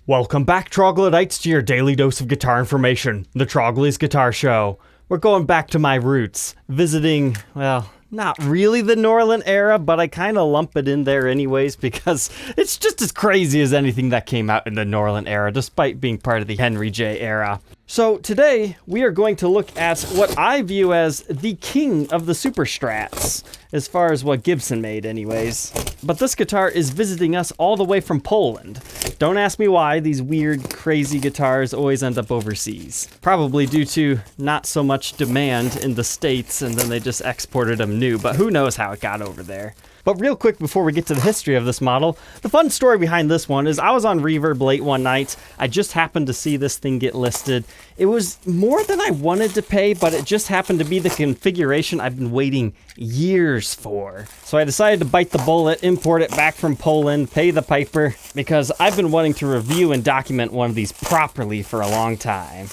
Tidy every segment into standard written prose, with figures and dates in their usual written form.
Welcome back, troglodytes, to your daily dose of guitar information, the Trogly's Guitar Show. We're going back to my roots, visiting, well, not really the Norland era, but I kind of lump it in there anyways because it's just as crazy as anything that came out in the Norland era, despite being part of the Henry J era. So today, we are going to look at what I view as the king of the super strats, as far as what Gibson made anyways. But this guitar is visiting us all the way from Poland. Don't ask me why these weird, crazy guitars always end up overseas. Probably due to not so much demand in the States, and then they just exported them new, but who knows how it got over there. But real quick before we get to the history of this model, the fun story behind this one is I was on Reverb late one night. I just happened to see this thing get listed. It was more than I wanted to pay, but it just happened to be the configuration I've been waiting years for. So I decided to bite the bullet, import it back from Poland, pay the piper, because I've been wanting to review and document one of these properly for a long time.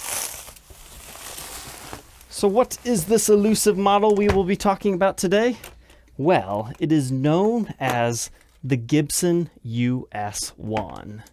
So what is this elusive model we will be talking about today? Well, it is known as the Gibson US-1.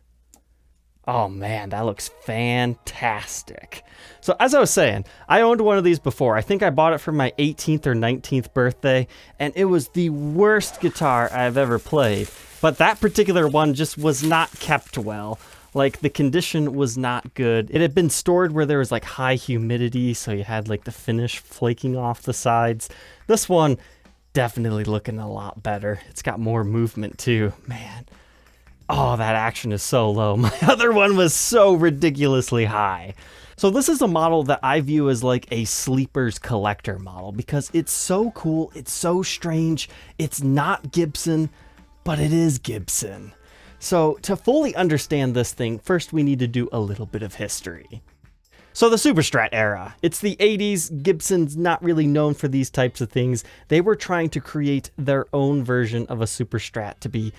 Oh man, that looks fantastic. So as I was saying, I owned one of these before. I think I bought it for my 18th or 19th birthday, and it was the worst guitar I've ever played. But that particular one just was not kept well. Like, the condition was not good. It had been stored where there was like high humidity, so you had like the finish flaking off the sides. This one, definitely looking a lot better. It's got more movement too, man. Oh, that action is so low. My other one was so ridiculously high. So this is a model that I view as like a sleeper's collector model because it's so cool, it's so strange, it's not Gibson, but it is Gibson. So to fully understand this thing, first we need to do a little bit of history. So the Super Strat era. It's the 80s. Gibson's not really known for these types of things. They were trying to create their own version of a Super Strat to be,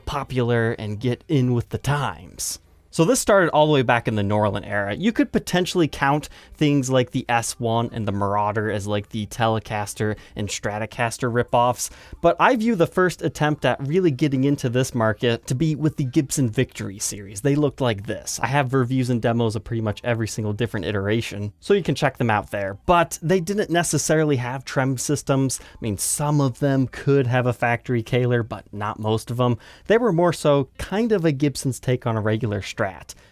popular and get in with the times. So this started all the way back in the Norland era. You could potentially count things like the S1 and the Marauder as like the Telecaster and Stratocaster ripoffs, but I view the first attempt at really getting into this market to be with the Gibson Victory series. They looked like this. I have reviews and demos of pretty much every single different iteration, so you can check them out there. But they didn't necessarily have trem systems. I mean, some of them could have a factory Kahler, but not most of them. They were more so kind of a Gibson's take on a regular Strat.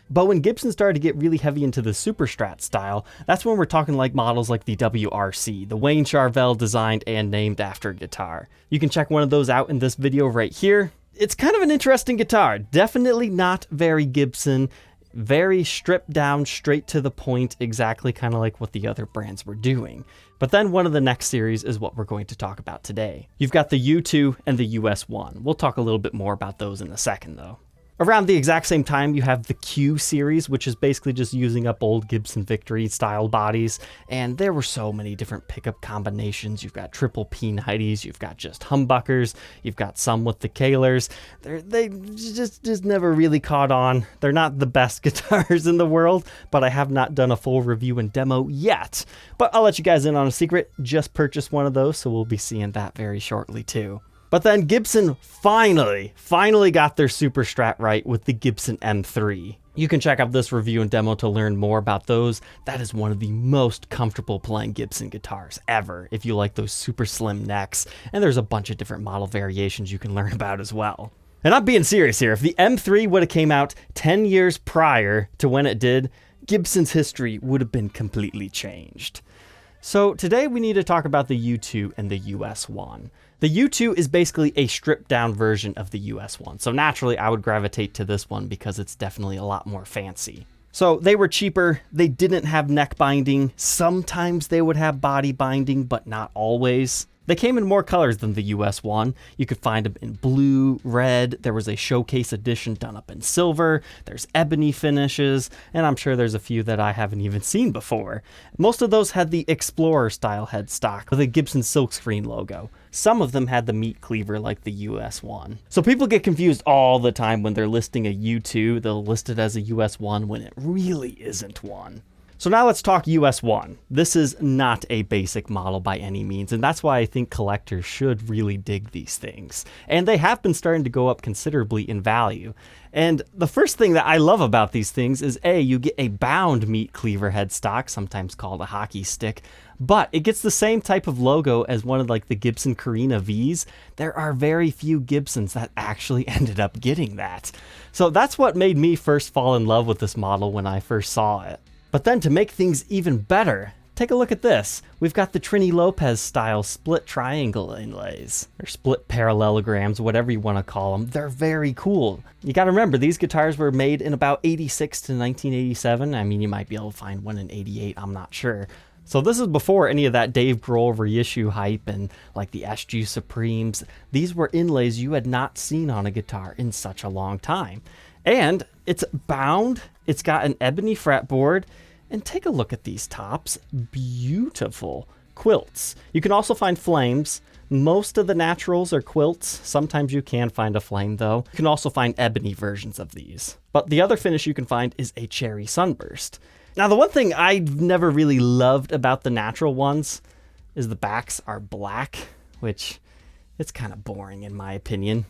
But when Gibson started to get really heavy into the Super Strat style, that's when we're talking like models like the WRC, the Wayne Charvel designed and named after guitar. You can check one of those out in this video right here. It's kind of an interesting guitar, definitely not very Gibson, very stripped down, straight to the point, exactly kind of like what the other brands were doing. But then one of the next series is what we're going to talk about today. You've got the U2 and the US-1. We'll talk a little bit more about those in a second though. Around the exact same time, you have the Q series, which is basically just using up old Gibson Victory style bodies. And there were so many different pickup combinations. You've got triple P90s, you've got just humbuckers, you've got some with the Kahlers. They just never really caught on. They're not the best guitars in the world, but I have not done a full review and demo yet. But I'll let you guys in on a secret. Just purchased one of those, so we'll be seeing that very shortly too. But then Gibson finally got their Super Strat right with the Gibson M3. You can check out this review and demo to learn more about those. That is one of the most comfortable playing Gibson guitars ever, if you like those super slim necks, and there's a bunch of different model variations you can learn about as well. And I'm being serious here, if the M3 would have came out 10 years prior to when it did, Gibson's history would have been completely changed. So today we need to talk about the U2 and the US-1. The U2 is basically a stripped down version of the US-1, so naturally I would gravitate to this one because it's definitely a lot more fancy. So they were cheaper, they didn't have neck binding, sometimes they would have body binding, but not always. They came in more colors than the US-1. You could find them in blue, red, there was a showcase edition done up in silver, there's ebony finishes, and I'm sure there's a few that I haven't even seen before. Most of those had the Explorer style headstock with a Gibson silkscreen logo. Some of them had the meat cleaver like the US-1. So people get confused all the time when they're listing a U2, they'll list it as a US-1 when it really isn't one. So now let's talk US-1. This is not a basic model by any means, and that's why I think collectors should really dig these things. And they have been starting to go up considerably in value. And the first thing that I love about these things is A, you get a bound meat cleaver headstock, sometimes called a hockey stick, but it gets the same type of logo as one of like the Gibson Carina Vs. There are very few Gibsons that actually ended up getting that. So that's what made me first fall in love with this model when I first saw it. But then to make things even better, take a look at this. We've got the Trini Lopez style split triangle inlays, or split parallelograms, whatever you want to call them. They're very cool. You got to remember, these guitars were made in about 86 to 1987. I mean, you might be able to find one in 88, I'm not sure. So this is before any of that Dave Grohl reissue hype and like the SG Supremes. These were inlays you had not seen on a guitar in such a long time. And it's bound, it's got an ebony fretboard, and take a look at these tops. Beautiful quilts. You can also find flames. Most of the naturals are quilts. Sometimes you can find a flame though. You can also find ebony versions of these. But the other finish you can find is a cherry sunburst. Now the one thing I've never really loved about the natural ones is the backs are black, which it's kind of boring in my opinion.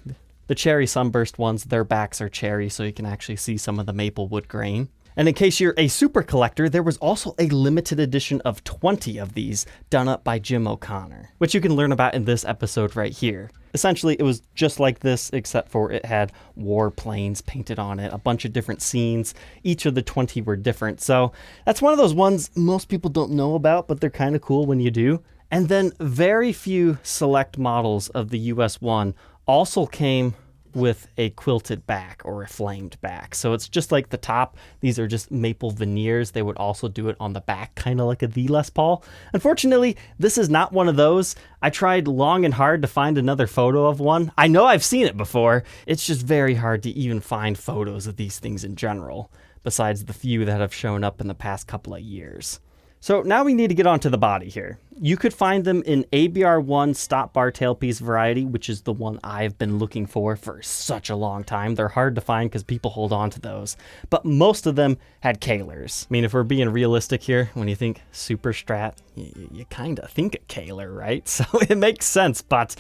The cherry sunburst ones, their backs are cherry, so you can actually see some of the maple wood grain. And in case you're a super collector, there was also a limited edition of 20 of these done up by Jim O'Connor, which you can learn about in this episode right here. Essentially, it was just like this, except for it had warplanes painted on it, a bunch of different scenes. Each of the 20 were different. So that's one of those ones most people don't know about, but they're kind of cool when you do. And then very few select models of the US-1 also came with a quilted back or a flamed back. So it's just like the top. These are just maple veneers. They would also do it on the back, kind of like a The Les Paul. Unfortunately, this is not one of those. I tried long and hard to find another photo of one. I know I've seen it before. It's just very hard to even find photos of these things in general, besides the few that have shown up in the past couple of years. So now we need to get onto the body here. You could find them in ABR1 stop bar tailpiece variety, which is the one I've been looking for such a long time. They're hard to find because people hold on to those. But most of them had Kahlers. I mean, if we're being realistic here, when you think Super Strat, you kind of think of Kahler, right? So it makes sense, but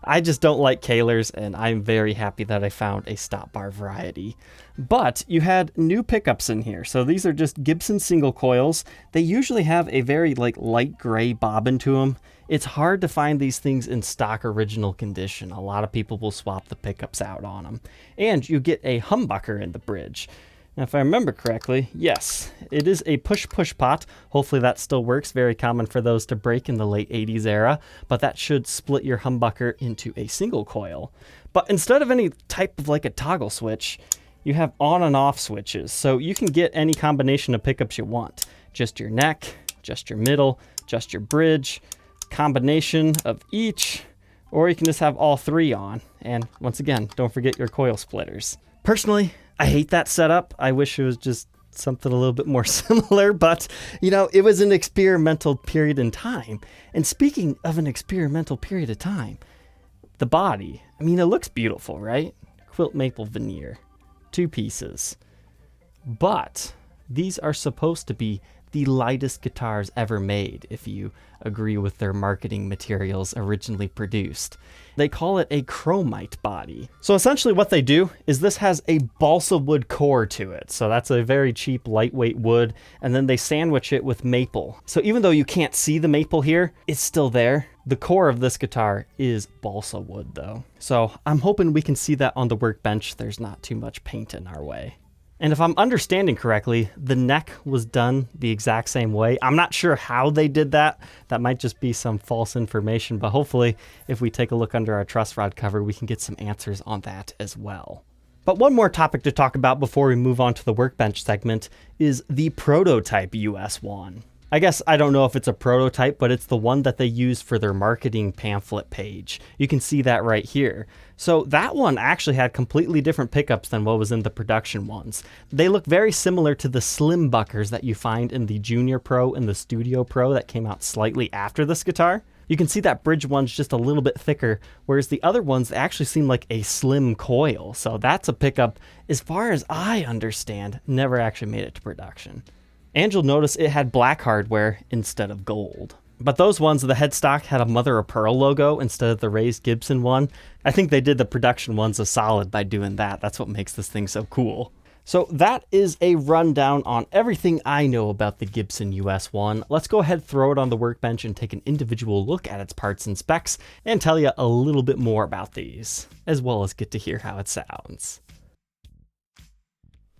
I just don't like Kahlers, and I'm very happy that I found a stop bar variety. But you had new pickups in here. So these are just Gibson single coils. They usually have a very light gray bobbin to them. It's hard to find these things in stock original condition. A lot of people will swap the pickups out on them. And you get a humbucker in the bridge. Now, if I remember correctly, yes, it is a push-push pot. Hopefully that still works. Very common for those to break in the late 80s era, but that should split your humbucker into a single coil. But instead of any type of a toggle switch, you have on and off switches. So you can get any combination of pickups you want. Just your neck, just your middle, just your bridge, combination of each, or you can just have all three on. And once again, don't forget your coil splitters. Personally, I hate that setup. I wish it was just something a little bit more similar, but it was an experimental period in time. And speaking of an experimental period of time, the body, I mean, it looks beautiful, right? Quilt maple veneer, 2 pieces. But these are supposed to be the lightest guitars ever made, if you agree with their marketing materials originally produced. They call it a chromite body. So essentially what they do is this has a balsa wood core to it. So that's a very cheap, lightweight wood, and then they sandwich it with maple. So even though you can't see the maple here, it's still there. The core of this guitar is balsa wood though. So I'm hoping we can see that on the workbench. There's not too much paint in our way. And if I'm understanding correctly, the neck was done the exact same way. I'm not sure how they did that. That might just be some false information, but hopefully if we take a look under our truss rod cover, we can get some answers on that as well. But one more topic to talk about before we move on to the workbench segment is the prototype US-1. I guess I don't know if it's a prototype, but it's the one that they use for their marketing pamphlet page. You can see that right here. So that one actually had completely different pickups than what was in the production ones. They look very similar to the slim buckers that you find in the Junior Pro and the Studio Pro that came out slightly after this guitar. You can see that bridge one's just a little bit thicker, whereas the other ones actually seem like a slim coil. So that's a pickup, as far as I understand, never actually made it to production. And you'll notice it had black hardware instead of gold. But those ones, the headstock had a mother of pearl logo instead of the raised Gibson one. I think they did the production ones a solid by doing that. That's what makes this thing so cool. So that is a rundown on everything I know about the Gibson US-1. Let's go ahead, throw it on the workbench and take an individual look at its parts and specs and tell you a little bit more about these, as well as get to hear how it sounds.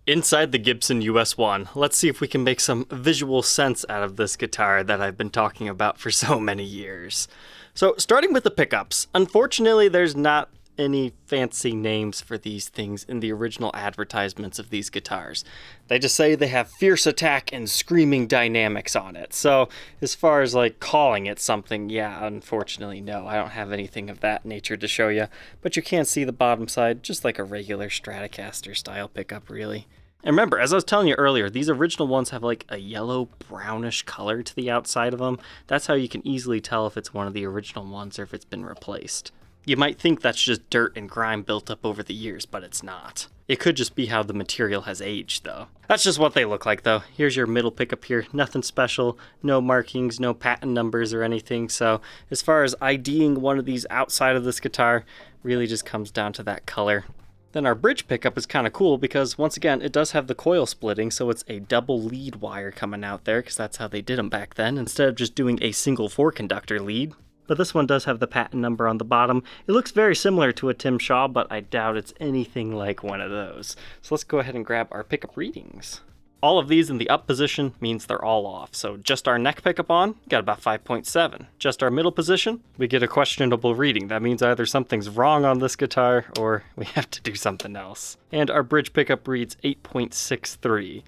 Inside the Gibson US-1, let's see if we can make some visual sense out of this guitar that I've been talking about for so many years. So starting with the pickups, unfortunately there's not any fancy names for these things in the original advertisements of these guitars. They just say they have fierce attack and screaming dynamics on it. So as far as like calling it something, yeah, unfortunately no, I don't have anything of that nature to show you, but you can see the bottom side just like a regular Stratocaster style pickup really. And remember, as I was telling you earlier, these original ones have like a yellow brownish color to the outside of them. That's how you can easily tell if it's one of the original ones or if it's been replaced. You might think that's just dirt and grime built up over the years, but it's not. It could just be how the material has aged, though. That's just what they look like, though. Here's your middle pickup here. Nothing special, no markings, no patent numbers or anything. So as far as IDing one of these outside of this guitar, really just comes down to that color. Then our bridge pickup is kind of cool because, once again, it does have the coil splitting, so it's a double lead wire coming out there, because that's how they did them back then, instead of just doing a single 4-conductor lead. But this one does have the patent number on the bottom. It looks very similar to a Tim Shaw, but I doubt it's anything like one of those. So let's go ahead and grab our pickup readings. All of these in the up position means they're all off. So just our neck pickup on, got about 5.7. Just our middle position, we get a questionable reading. That means either something's wrong on this guitar or we have to do something else. And our bridge pickup reads 8.63.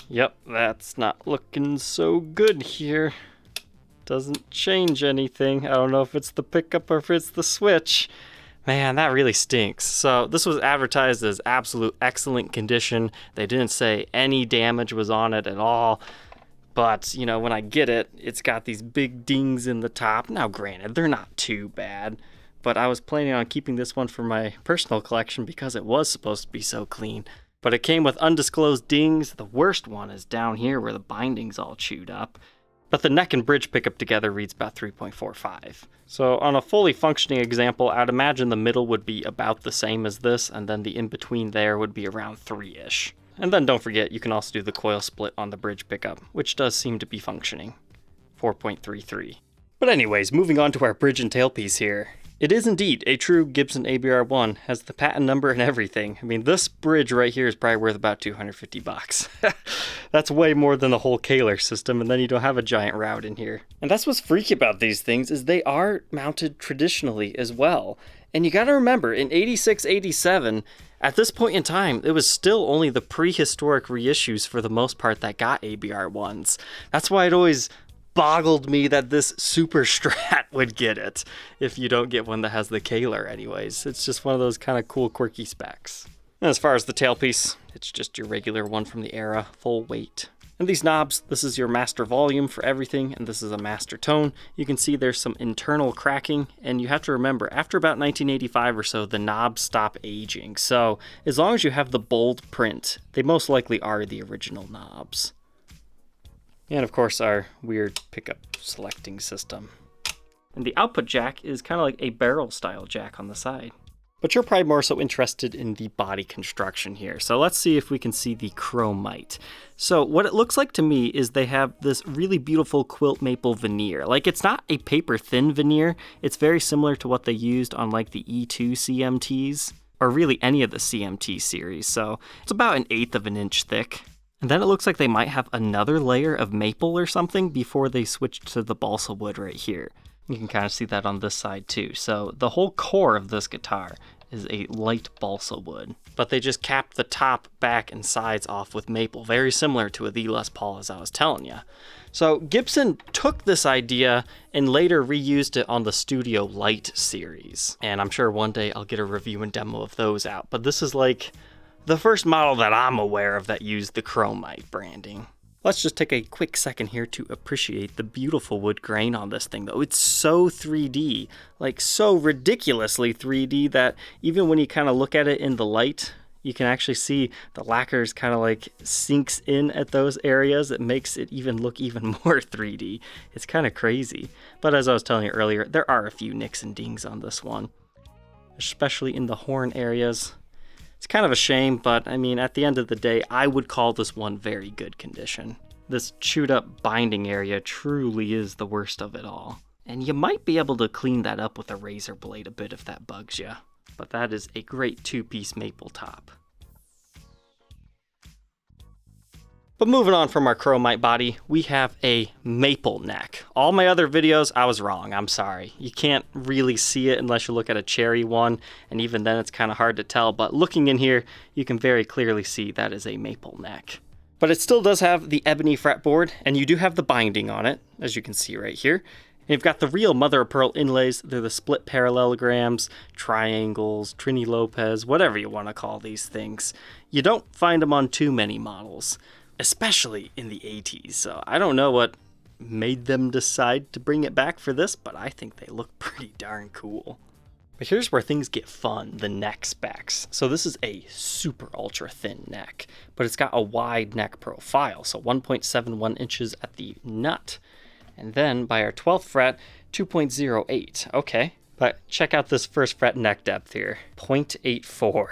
Yep, that's not looking so good here. Doesn't change anything. I don't know if it's the pickup or if it's the switch. Man, that really stinks. So this was advertised as absolute excellent condition. They didn't say any damage was on it at all. But, you know, when I get it, it's got these big dings in the top. Now, granted, they're not too bad. But I was planning on keeping this one for my personal collection because it was supposed to be so clean. But it came with undisclosed dings. The worst one is down here where the binding's all chewed up. But the neck and bridge pickup together reads about 3.45. So on a fully functioning example, I'd imagine the middle would be about the same as this, and then the in-between there would be around 3-ish. And then don't forget, you can also do the coil split on the bridge pickup, which does seem to be functioning. 4.33. But anyways, moving on to our bridge and tailpiece here. It is indeed a true Gibson ABR1, has the patent number and everything. I mean, this bridge right here is probably worth about $250. That's way more than the whole Kaler system, and then you don't have a giant route in here. And that's what's freaky about these things, is they are mounted traditionally as well. And you gotta remember, in 86, 87, at this point in time, it was still only the prehistoric reissues for the most part that got ABR1s. That's why it always boggled me that this super Strat would get it if you don't get one that has the Kaler anyways. It's just one of those kind of cool quirky specs. And as far as the tailpiece, it's just your regular one from the era, full weight. And these knobs, this is your master volume for everything, and this is a master tone. You can see there's some internal cracking, and you have to remember, after about 1985 or so, the knobs stop aging. So as long as you have the bold print, they most likely are the original knobs. And of course our weird pickup selecting system. And the output jack is kind of like a barrel style jack on the side. But you're probably more so interested in the body construction here. So let's see if we can see the chromite. So what it looks like to me is they have this really beautiful quilt maple veneer. Like, it's not a paper thin veneer. It's very similar to what they used on like the E2 CMTs, or really any of the CMT series. So it's about 1/8 of an inch thick. And then it looks like they might have another layer of maple or something before they switch to the balsa wood right here. You can kind of see that on this side too. So the whole core of this guitar is a light balsa wood, but they just capped the top, back, and sides off with maple, very similar to a The Les Paul, as I was telling you. So Gibson took this idea and later reused it on the Studio Light series. And I'm sure one day I'll get a review and demo of those out, but this is like the first model that I'm aware of that used the chromite branding. Let's just take a quick second here to appreciate the beautiful wood grain on this thing, though. It's so 3D, like so ridiculously 3D that even when you kind of look at it in the light, You can actually see the lacquers kind of like sinks in at those areas. It makes it even look even more 3D. It's kind of crazy. But as I was telling you earlier, there are a few nicks and dings on this one, especially in the horn areas. It's kind of a shame, but I mean, at the end of the day, I would call this one very good condition. This chewed up binding area truly is the worst of it all. And you might be able to clean that up with a razor blade a bit if that bugs you. But that is a great two-piece maple top. But moving on from our chromite body, we have a maple neck. All my other videos, I was wrong, I'm sorry. You can't really see it unless you look at a cherry one, and even then it's kind of hard to tell, but looking in here, you can very clearly see that is a maple neck. But it still does have the ebony fretboard, and you do have the binding on it, as you can see right here. And you've got the real mother of pearl inlays. They're the split parallelograms, triangles, Trini Lopez, whatever you want to call these things. You don't find them on too many models, especially in the 80s. So I don't know what made them decide to bring it back for this, but I think they look pretty darn cool. But here's where things get fun, the neck specs. So this is a super ultra thin neck, but it's got a wide neck profile, so 1.71 inches at the nut. And then by our 12th fret, 2.08. Okay, but check out this first fret neck depth here, 0.84.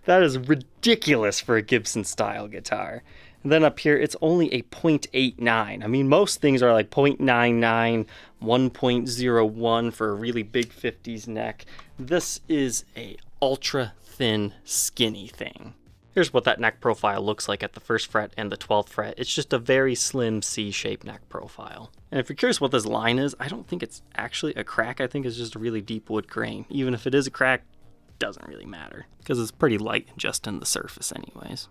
That is ridiculous for a Gibson style guitar. And then up here, it's only a 0.89. I mean, most things are like 0.99, 1.01 for a really big 50s neck. This is a ultra thin, skinny thing. Here's what that neck profile looks like at the 1st fret and the 12th fret. It's just a very slim C-shaped neck profile. And if you're curious what this line is, I don't think it's actually a crack. I think it's just a really deep wood grain. Even if it is a crack, it doesn't really matter because it's pretty light just in the surface anyways.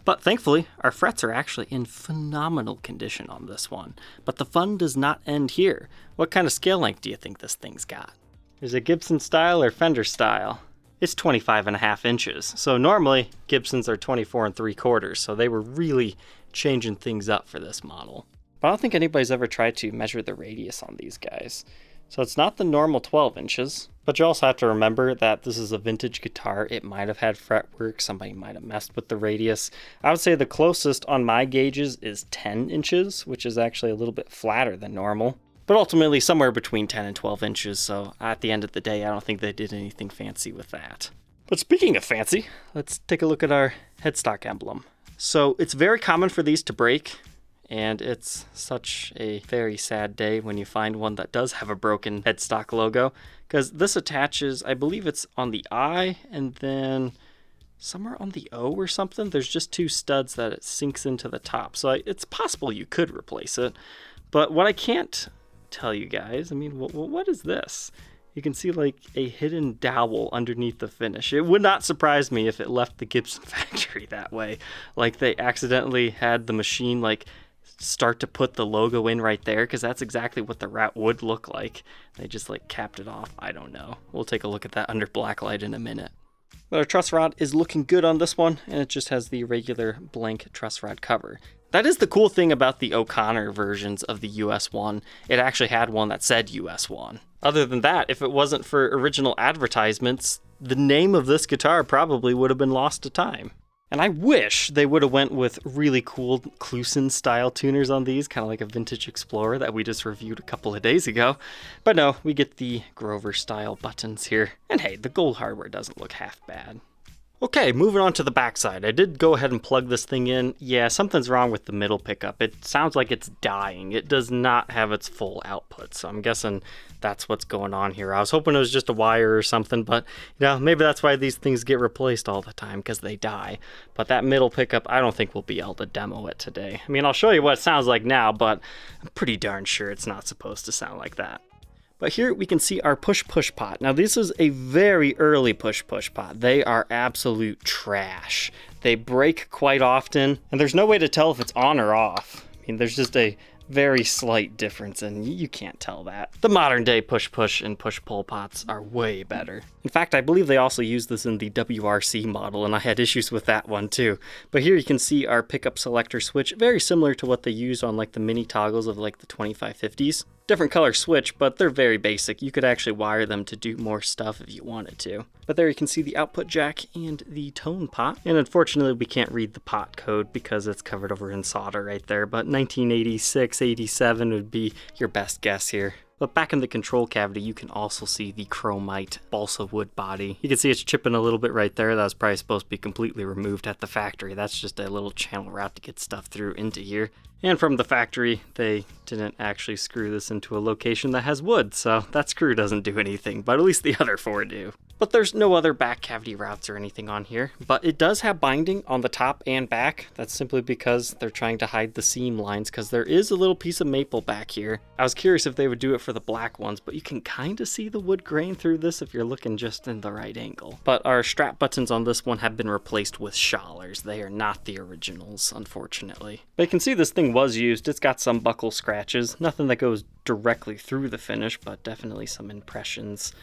But thankfully, our frets are actually in phenomenal condition on this one. But the fun does not end here. What kind of scale length do you think this thing's got? Is it Gibson style or Fender style? It's 25.5 inches. So normally Gibsons are 24 3/4, so they were really changing things up for this model. But I don't think anybody's ever tried to measure the radius on these guys. So it's not the normal 12 inches, but you also have to remember that this is a vintage guitar. It might have had fretwork, somebody might have messed with the radius. I would say the closest on my gauges is 10 inches, which is actually a little bit flatter than normal. But ultimately somewhere between 10 and 12 inches, so at the end of the day, I don't think they did anything fancy with that. But speaking of fancy, let's take a look at our headstock emblem. So it's very common for these to break, and it's such a very sad day when you find one that does have a broken headstock logo, because this attaches, I believe it's on the I, and then somewhere on the O or something. There's just 2 studs that it sinks into the top, so it's possible you could replace it. But what I can't tell you guys, I mean, what is this? You can see like a hidden dowel underneath the finish. It would not surprise me if it left the Gibson factory that way. Like they accidentally had the machine like start to put the logo in right there, because that's exactly what the rat would look like. They just like capped it off. I don't know. We'll take a look at that under blacklight in a minute. But our truss rod is looking good on this one, and it just has the regular blank truss rod cover. That is the cool thing about the O'Connor versions of the US-1. It actually had one that said US-1. Other than that, if it wasn't for original advertisements, the name of this guitar probably would have been lost to time. And I wish they would have went with really cool Kluson style tuners on these, kind of like a vintage Explorer that we just reviewed a couple of days ago. But no, we get the Grover style buttons here. And hey, the gold hardware doesn't look half bad. Okay, moving on to the backside. I did go ahead and plug this thing in. Yeah, something's wrong with the middle pickup. It sounds like it's dying. It does not have its full output, so I'm guessing that's what's going on here. I was hoping it was just a wire or something, but you know, maybe that's why these things get replaced all the time, because they die. But that middle pickup, I don't think we'll be able to demo it today. I mean, I'll show you what it sounds like now, but I'm pretty darn sure it's not supposed to sound like that. But here we can see our push-push pot. Now this is a very early push-push pot. They are absolute trash. They break quite often, and there's no way to tell if it's on or off. I mean, there's just a very slight difference, and you can't tell that. The modern day push-push and push-pull pots are way better. In fact, I believe they also use this in the WRC model, and I had issues with that one too. But here you can see our pickup selector switch, very similar to what they use on like the mini toggles of like the 2550s. different color switch, but they're very basic. You could actually wire them to do more stuff if you wanted to. But there you can see the output jack and the tone pot. And unfortunately, we can't read the pot code because it's covered over in solder right there. But 1986, 87 would be your best guess here. But back in the control cavity, you can also see the chromite balsa wood body. You can see it's chipping a little bit right there. That was probably supposed to be completely removed at the factory. That's just a little channel route to get stuff through into here. And from the factory, they didn't actually screw this into a location that has wood, so that screw doesn't do anything, but at least the other four do. But there's no other back cavity routes or anything on here, but it does have binding on the top and back. That's simply because they're trying to hide the seam lines, because there is a little piece of maple back here. I was curious if they would do it for the black ones, but you can kind of see the wood grain through this if you're looking just in the right angle. But our strap buttons on this one have been replaced with Schalers. They are not the originals, unfortunately. But you can see this thing was used. It's got some buckle scratches, nothing that goes directly through the finish, but definitely some impressions.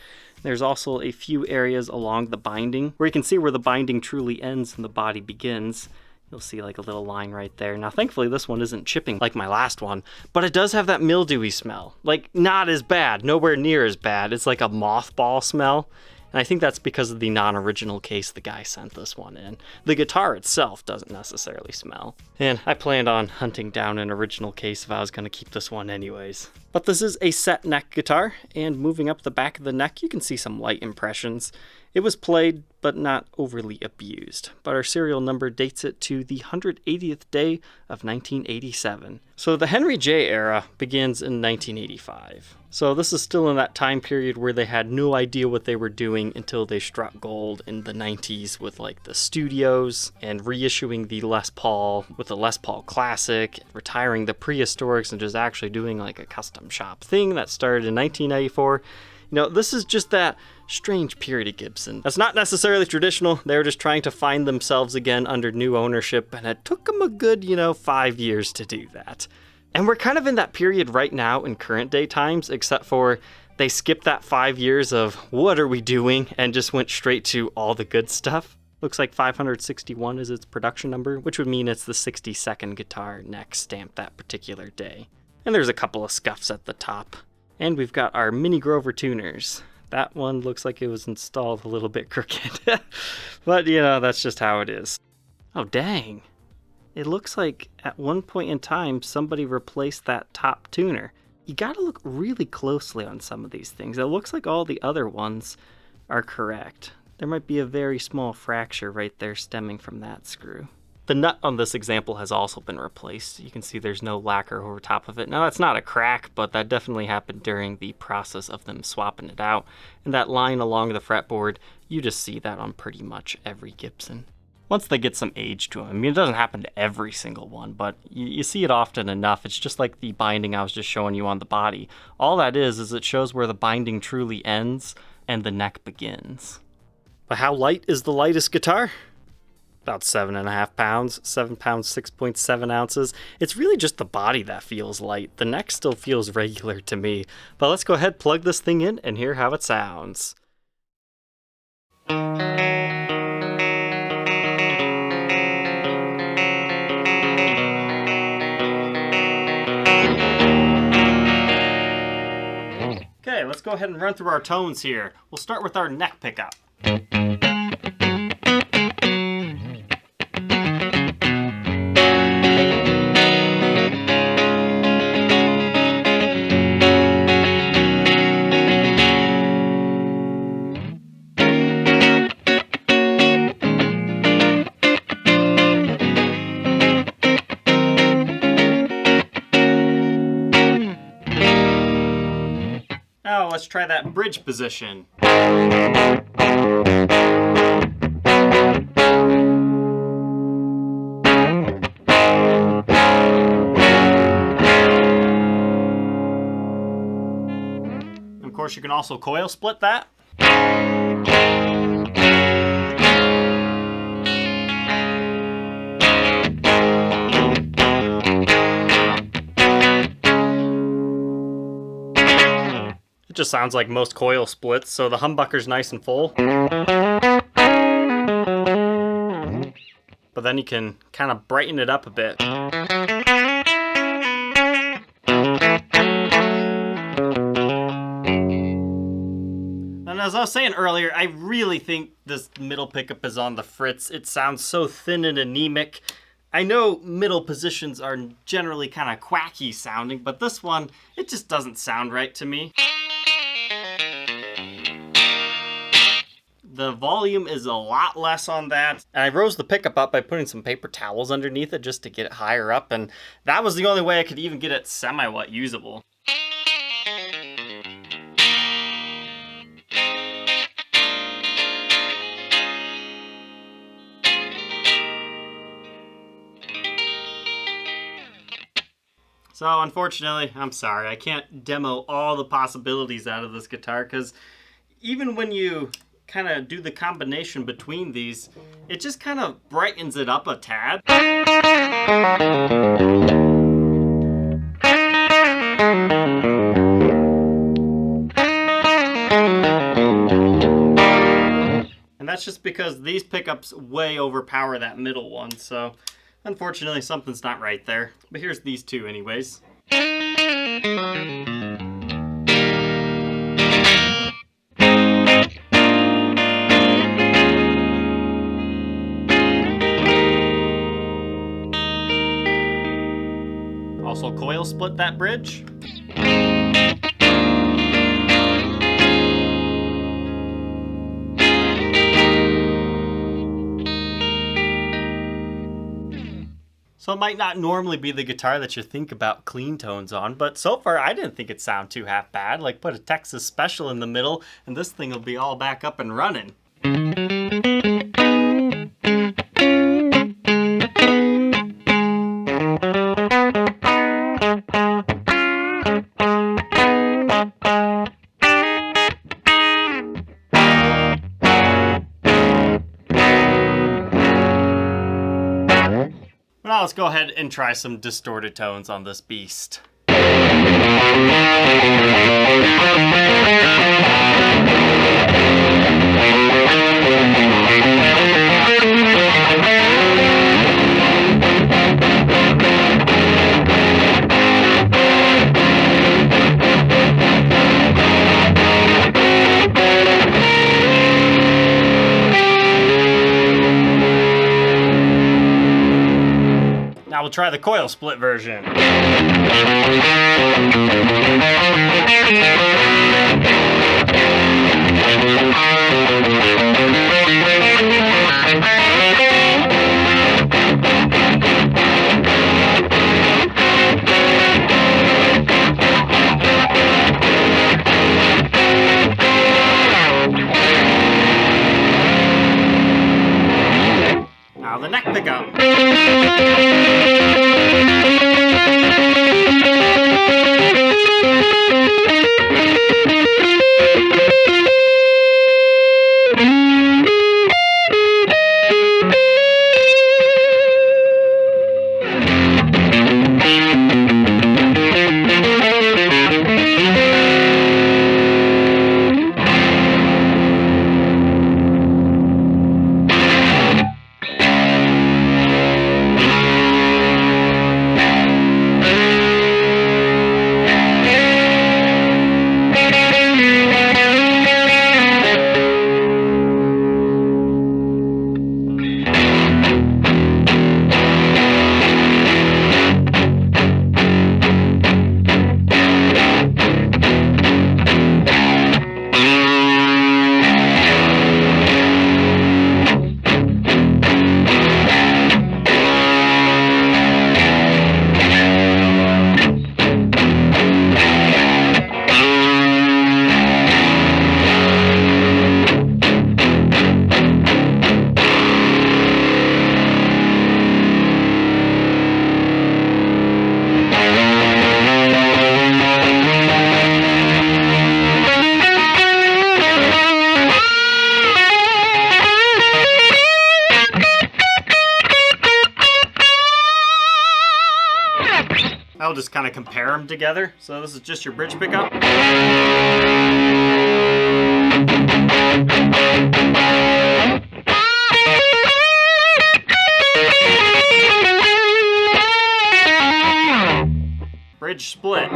There's also a few areas along the binding where you can see where the binding truly ends and the body begins. You'll see like a little line right there. Now, thankfully, this one isn't chipping like my last one, but it does have that mildewy smell. Like, not as bad, nowhere near as bad. It's like a mothball smell. And I think that's because of the non-original case the guy sent this one in. The guitar itself doesn't necessarily smell. And I planned on hunting down an original case if I was going to keep this one anyways. But this is a set neck guitar, and moving up the back of the neck, you can see some light impressions. It was played, but not overly abused. But our serial number dates it to the 180th day of 1987. So the Henry J era begins in 1985. So this is still in that time period where they had no idea what they were doing until they struck gold in the 90s with like the studios and reissuing the Les Paul with the Les Paul Classic, retiring the prehistorics and just actually doing like a custom shop thing that started in 1994. You know, this is just that strange period of Gibson. That's not necessarily traditional. They were just trying to find themselves again under new ownership, and it took them a good, 5 years to do that. And we're kind of in that period right now in current day times, except for they skipped that 5 years of what are we doing and just went straight to all the good stuff. Looks like 561 is its production number, which would mean it's the 62nd guitar neck stamped that particular day. And there's a couple of scuffs at the top. And we've got our Mini Grover tuners. That one looks like it was installed a little bit crooked. But, that's just how it is. Oh, dang. It looks like at one point in time, somebody replaced that top tuner. You gotta look really closely on some of these things. It looks like all the other ones are correct. There might be a very small fracture right there stemming from that screw. The nut on this example has also been replaced. You can see there's no lacquer over top of it. Now that's not a crack, but that definitely happened during the process of them swapping it out. And that line along the fretboard, you just see that on pretty much every Gibson. Once they get some age to them, I mean, it doesn't happen to every single one, but you see it often enough. It's just like the binding I was just showing you on the body. All that is it shows where the binding truly ends and the neck begins. But how light is the lightest guitar? About 7.5 pounds, 7 pounds, 6.7 ounces. It's really just the body that feels light. The neck still feels regular to me. But let's go ahead, plug this thing in, and hear how it sounds. Okay, let's go ahead and run through our tones here. We'll start with our neck pickup. Now let's try that bridge position. Of course, you can also coil split that. It just sounds like most coil splits, so the humbucker's nice and full. But then you can kind of brighten it up a bit. And as I was saying earlier, I really think this middle pickup is on the fritz. It sounds so thin and anemic. I know middle positions are generally kind of quacky sounding, but this one, it just doesn't sound right to me. The volume is a lot less on that. And I rose the pickup up by putting some paper towels underneath it just to get it higher up, and that was the only way I could even get it semi-what usable. So unfortunately, I'm sorry, I can't demo all the possibilities out of this guitar, because even when you kind of do the combination between these, it just kind of brightens it up a tad. And that's just because these pickups way overpower that middle one, so unfortunately, something's not right there. But here's these two anyways. Also coil split that bridge. So it might not normally be the guitar that you think about clean tones on, but so far I didn't think it sounded too half bad. Like, put a Texas Special in the middle and this thing will be all back up and running. Now let's go ahead and try some distorted tones on this beast. Now we'll try the coil split version. Now the neck pickup. I'll just kind of compare them together. So this is just your bridge pickup. Bridge split.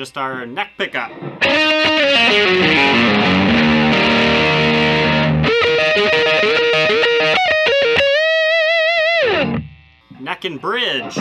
just our neck pickup. Neck and bridge.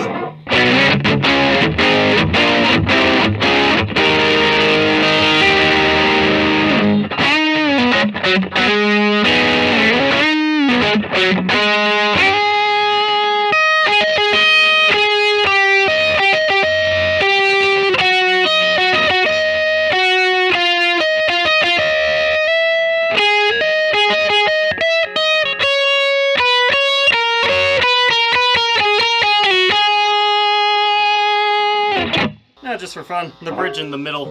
Just for fun, the bridge in the middle.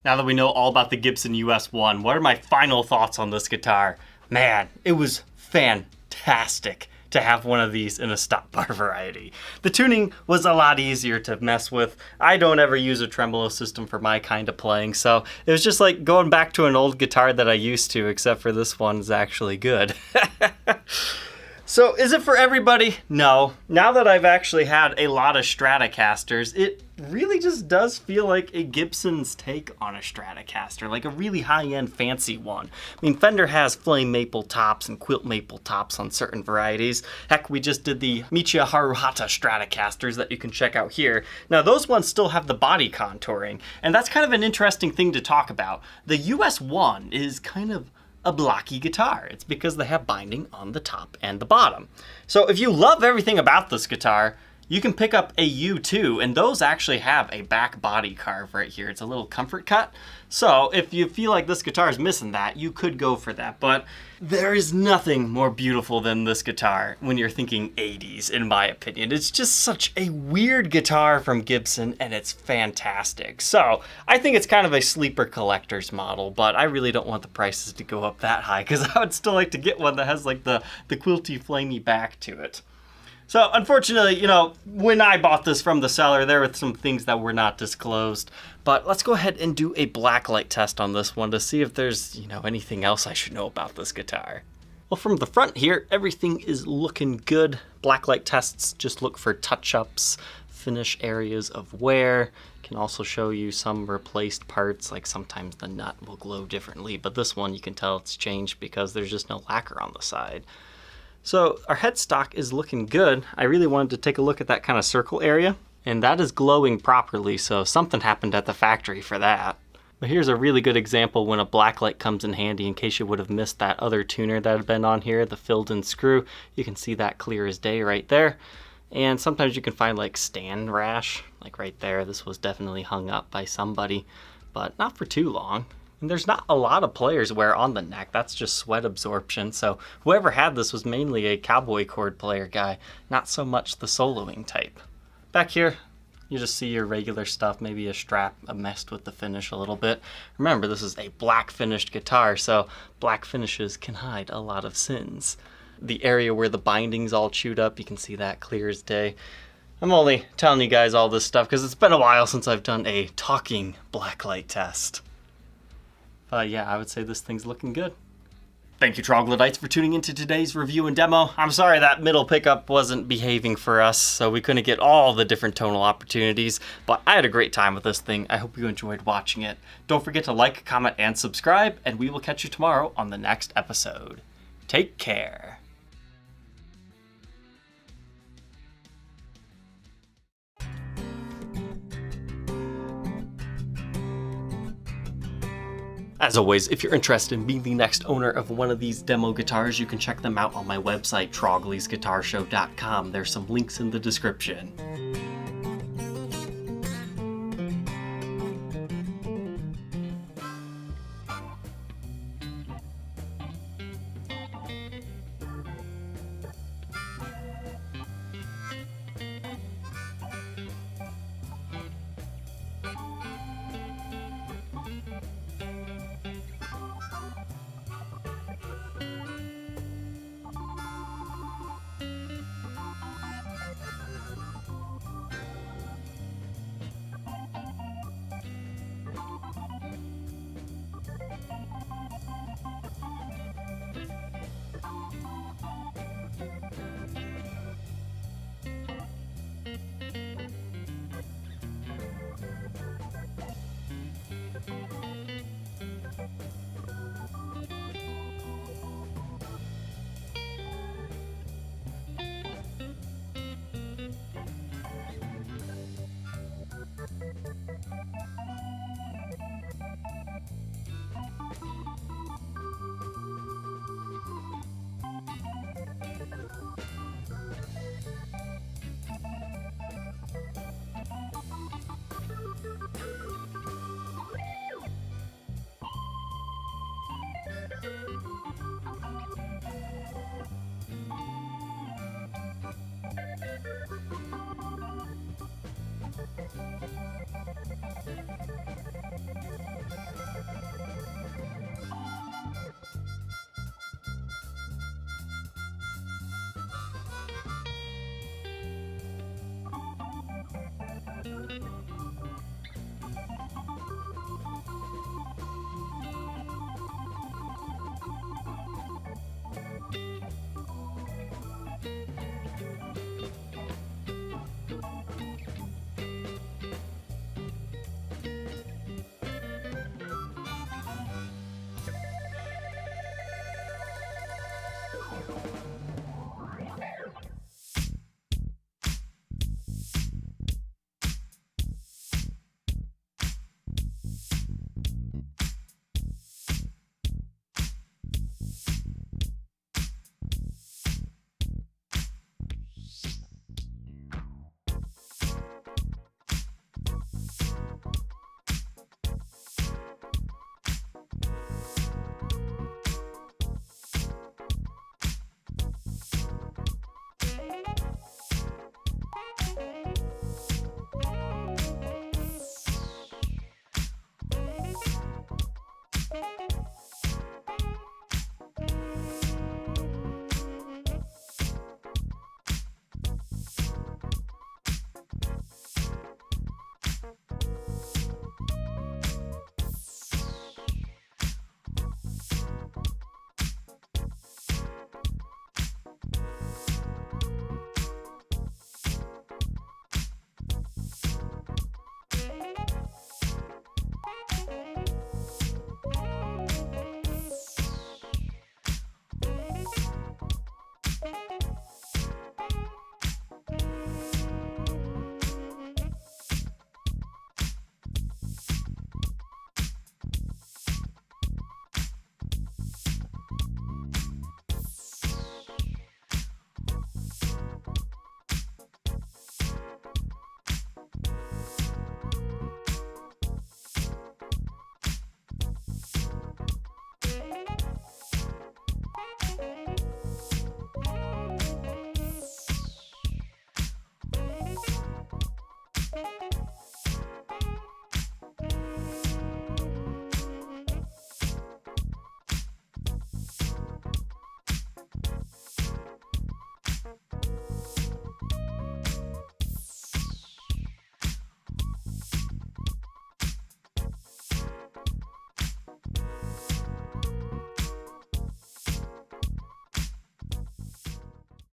Now that we know all about the Gibson US-1, what are my final thoughts on this guitar? Man, it was fantastic to have one of these in a stop bar variety. The tuning was a lot easier to mess with. I don't ever use a tremolo system for my kind of playing, so it was just like going back to an old guitar that I used to, except for this one's actually good. So is it for everybody? No. Now that I've actually had a lot of Stratocasters, it really just does feel like a Gibson's take on a Stratocaster, like a really high-end fancy one. I mean, Fender has flame maple tops and quilt maple tops on certain varieties. Heck, we just did the Michiya Haruhata Stratocasters that you can check out here. Now, those ones still have the body contouring, and that's kind of an interesting thing to talk about. The US-1 is kind of a blocky guitar. It's because they have binding on the top and the bottom. So if you love everything about this guitar, you can pick up a U2, and those actually have a back body carve right here. It's a little comfort cut. So if you feel like this guitar is missing that, you could go for that. But there is nothing more beautiful than this guitar when you're thinking 80s, in my opinion. It's just such a weird guitar from Gibson, and it's fantastic. So I think it's kind of a sleeper collector's model, but I really don't want the prices to go up that high, because I would still like to get one that has like the quilty, flamey back to it. So unfortunately, you know, when I bought this from the seller, there were some things that were not disclosed. But let's go ahead and do a blacklight test on this one to see if there's, you know, anything else I should know about this guitar. Well, from the front here, everything is looking good. Blacklight tests just look for touch-ups, finish areas of wear. Can also show you some replaced parts, like sometimes the nut will glow differently, but this one you can tell it's changed because there's just no lacquer on the side. So our headstock is looking good. I really wanted to take a look at that kind of circle area, and that is glowing properly, so something happened at the factory for that. But here's a really good example when a blacklight comes in handy in case you would have missed that other tuner that had been on here, the filled-in screw. You can see that clear as day right there. And sometimes you can find like stand rash, like right there. This was definitely hung up by somebody, but not for too long. And there's not a lot of players wear on the neck. That's just sweat absorption. So whoever had this was mainly a cowboy chord player guy, not so much the soloing type. Back here, you just see your regular stuff, maybe a strap messed with the finish a little bit. Remember, this is a black finished guitar, so black finishes can hide a lot of sins. The area where the binding's all chewed up, you can see that clear as day. I'm only telling you guys all this stuff because it's been a while since I've done a talking blacklight test. But yeah, I would say this thing's looking good. Thank you, Troglodytes, for tuning into today's review and demo. I'm sorry that middle pickup wasn't behaving for us, so we couldn't get all the different tonal opportunities, but I had a great time with this thing. I hope you enjoyed watching it. Don't forget to like, comment, and subscribe, and we will catch you tomorrow on the next episode. Take care. As always, if you're interested in being the next owner of one of these demo guitars, you can check them out on my website, troglysguitarshow.com. There's some links in the description.